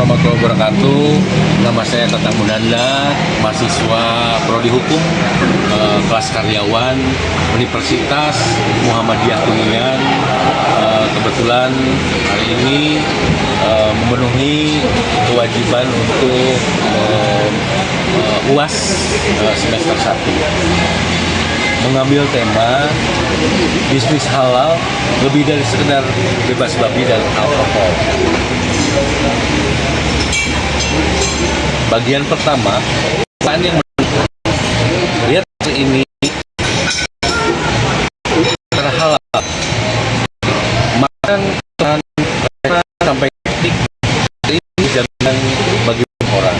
warahmatullahi wabarakatuh. Nama saya Tatang Munanda, mahasiswa Prodi Hukum, kelas karyawan Universitas Muhammadiyah Kuningan. Kebetulan hari ini memenuhi kewajiban untuk UAS semester 1. Mengambil tema bisnis halal lebih dari sekedar bebas babi dan alkohol. Bagian pertama, yang lihat ini halal, makan sampai detik ini jaminan bagi orang.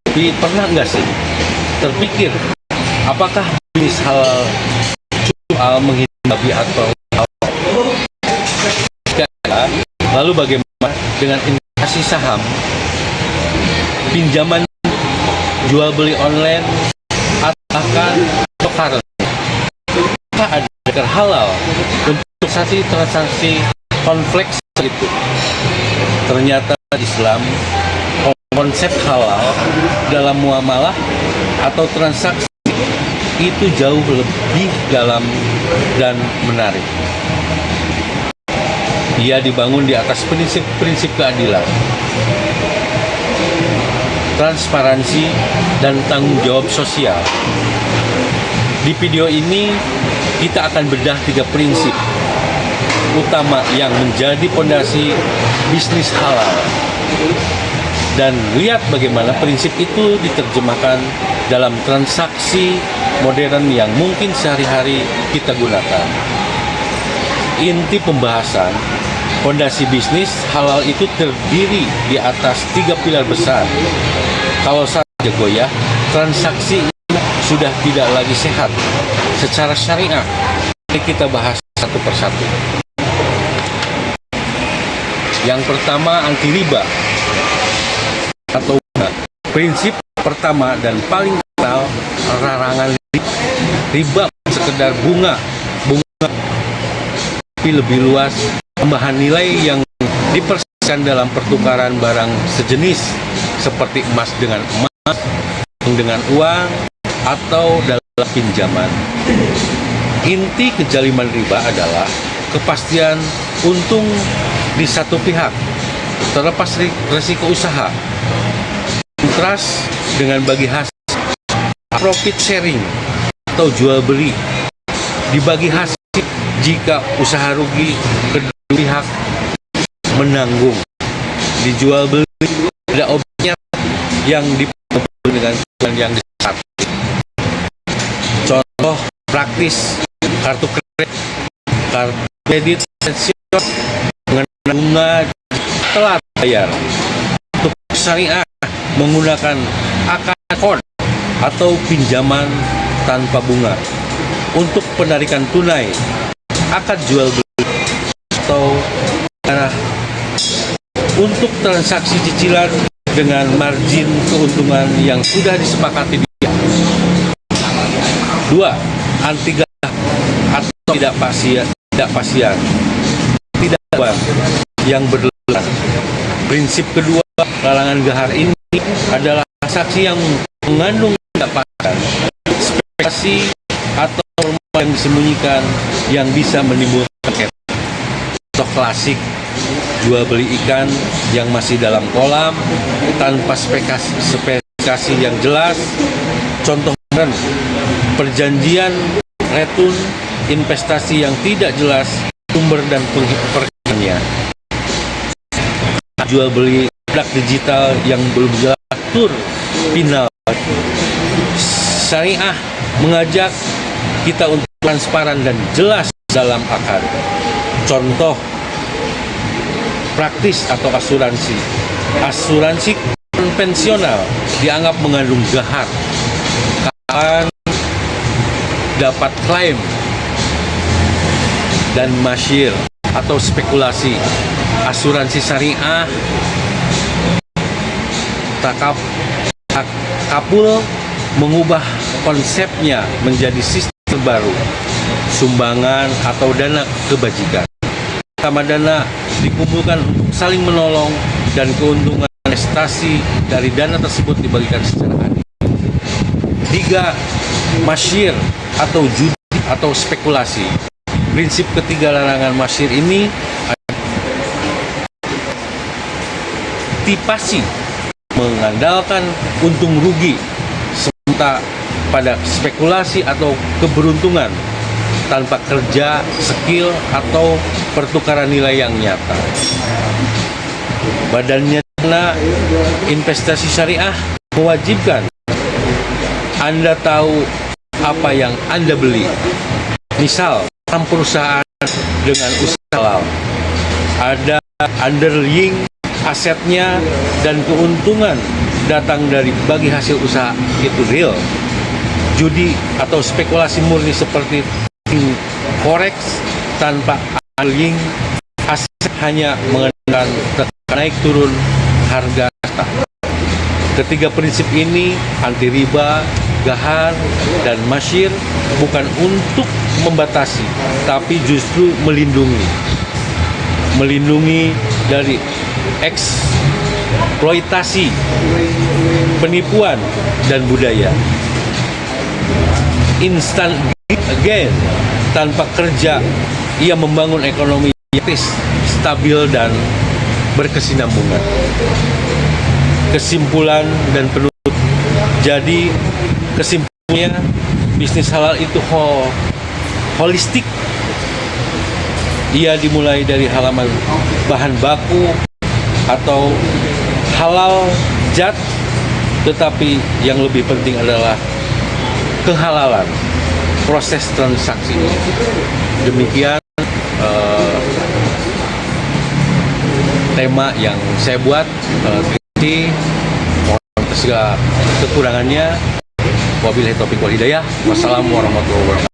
Tapi pernah nggak sih terpikir apakah bisnis halal soal menghindari babi atau alkohol? Lalu bagaimana dengan investasi saham, pinjaman, jual beli online, atau bahkan cryptocurrency? Apakah ada halal untuk transaksi kompleks itu? Ternyata Islam konsep halal dalam muamalah atau transaksi itu jauh lebih dalam dan menarik. Ia dibangun di atas prinsip-prinsip keadilan, transparansi, dan tanggung jawab sosial. Di video ini kita akan bedah 3 prinsip utama yang menjadi fondasi bisnis halal, dan lihat bagaimana prinsip itu diterjemahkan dalam transaksi modern yang mungkin sehari-hari kita gunakan. Inti pembahasan, fondasi bisnis halal itu terdiri di atas 3 pilar besar. Kalau saja goyah, transaksi sudah tidak lagi sehat secara syariah. Mari kita bahas satu persatu. Yang pertama, anti riba atau bunga. Prinsip pertama dan paling kental, larangan riba sekedar bunga tapi lebih luas, tambahan nilai yang dipersepsikan dalam pertukaran barang sejenis seperti emas dengan emas, dengan uang, atau dalam pinjaman. Inti kejaliman riba adalah kepastian untung di satu pihak terlepas risiko usaha, kontras dengan bagi hasil, profit sharing atau jual beli, dibagi hasil jika usaha rugi kedua pihak menanggung. Dijual beli ada objeknya yang dibeli dengan tujuan yang disepakati. Contoh praktis, kartu kredit dengan bunga telat bayar. Untuk syariah menggunakan akad atau pinjaman tanpa bunga. Untuk penarikan tunai, akad jual beli, atau untuk transaksi cicilan dengan margin keuntungan yang sudah disepakati dia. 2. Anti gahar atau tidak pastian, tidak yang berlebihan. Prinsip kedua, larangan gahar ini adalah transaksi yang mengandung ketidakpastian, spekulasi, atau norma yang disembunyikan yang bisa menimbulkan sengketa. Contoh klasik, jual beli ikan yang masih dalam kolam tanpa spesifikasi yang jelas. Contoh perjanjian retun, investasi yang tidak jelas sumber dan perkembangannya. Jual beli produk digital yang belum jelas atur final. Syariah mengajak kita untuk transparan dan jelas dalam akad. Contoh praktis atau asuransi. Asuransi konvensional dianggap mengandung gahar. Kapan dapat klaim dan masyir atau spekulasi. Asuransi syariah takabul mengubah konsepnya menjadi sistem baru, sumbangan atau dana kebajikan. Sama dana dikumpulkan untuk saling menolong dan keuntungan investasi dari dana tersebut dibagikan secara adil. 3. Masyir atau judi atau spekulasi. Prinsip ketiga larangan masyir ini tipasi, mengandalkan untung rugi, sementara pada spekulasi atau keberuntungan tanpa kerja, skill, atau pertukaran nilai yang nyata. Badannya investasi syariah mewajibkan Anda tahu apa yang Anda beli. Misal, dalam perusahaan dengan usaha halal, ada underlying asetnya dan keuntungan datang dari bagi hasil usaha itu real. Judi atau spekulasi murni seperti forex tanpa underlying aset hanya mengandalkan naik turun harga. Ketiga prinsip ini anti riba, gahar, dan masyir bukan untuk membatasi, tapi justru melindungi dari eksploitasi, penipuan, dan budaya. Instant gain tanpa kerja, ia membangun ekonomi yang stabil dan berkesinambungan. Kesimpulan dan penutup. Jadi kesimpulannya, bisnis halal itu holistik. Ia dimulai dari halaman bahan baku atau halal zat, tetapi yang lebih penting adalah kehalalan proses transaksi. Demikian tema yang saya buat. Mohon segala kekurangannya. Wabillahi taufiq wal hidayah. Wassalamualaikum warahmatullahi wabarakatuh.